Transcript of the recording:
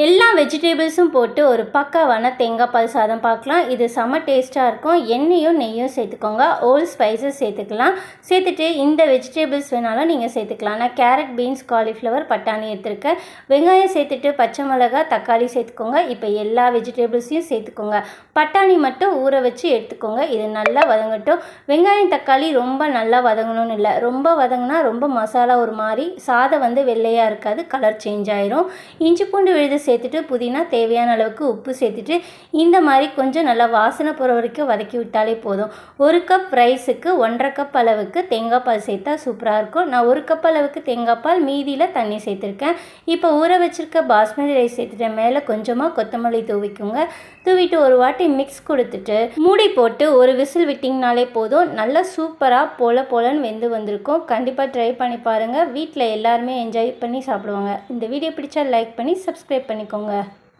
எல்லா வெஜிடபிள்ஸும் போட்டு ஒரு பக்காவான தேங்காய் பால் சாதம் பார்க்கலாம். இது செம்ம டேஸ்ட்டாக இருக்கும். எண்ணெயும் நெய்யும் சேர்த்துக்கோங்க. ஓல் ஸ்பைசஸ் சேர்த்துக்கலாம். சேர்த்துட்டு இந்த வெஜிடபிள்ஸ் வேணாலும் நீங்கள் சேர்த்துக்கலாம். நான் கேரட், பீன்ஸ், காலிஃப்ளவர், பட்டாணி எடுத்துருக்கேன். வெங்காயம் சேர்த்துட்டு பச்சை மிளகாய், தக்காளி சேர்த்துக்கோங்க. இப்போ எல்லா வெஜிடபிள்ஸையும் சேர்த்துக்கோங்க. பட்டாணி மட்டும் ஊற வச்சு எடுத்துக்கோங்க. இது நல்லா வதங்கட்டும். வெங்காயம், தக்காளி ரொம்ப நல்லா வதங்கணும்னு இல்லை. ரொம்ப வதங்கினா ரொம்ப மசாலா ஒரு மாதிரி சாதம் வெள்ளையாக இருக்காது, கலர் சேஞ்ச் ஆயிரும். இஞ்சி பூண்டு விழுது சேர்த்துட்டு புதினா தேவையான அளவுக்கு உப்பு சேர்த்துட்டு இந்த மாதிரி கொஞ்சம் நல்லா வாசனை போகிற வரைக்கும் வதக்கி விட்டாலே போதும். 1 கப் ரைஸுக்கு 1.5 கப் அளவுக்கு தேங்காய் பால் சேர்த்தா சூப்பராக இருக்கும். நான் 1 கப் அளவுக்கு தேங்காய் பால், மீதியில் தண்ணி சேர்த்துருக்கேன். இப்போ ஊற வச்சுருக்க பாஸ்மதி ரைஸ் சேர்த்துட்டேன். மேலே கொஞ்சமாக கொத்தமல்லி தூவிக்குங்க. தூவிட்டு ஒரு வாட்டி மிக்ஸ் கொடுத்துட்டு மூடி போட்டு ஒரு விசில் விட்டிங்கனாலே போதும். நல்லா சூப்பராக போலன்னு வெந்து வந்திருக்கும். கண்டிப்பாக ட்ரை பண்ணி பாருங்கள். வீட்டில் எல்லாருமே என்ஜாய் பண்ணி சாப்பிடுவாங்க. இந்த வீடியோ பிடிச்சா லைக் பண்ணி சப்ஸ்கிரைப் பண்ணிக்கோங்க.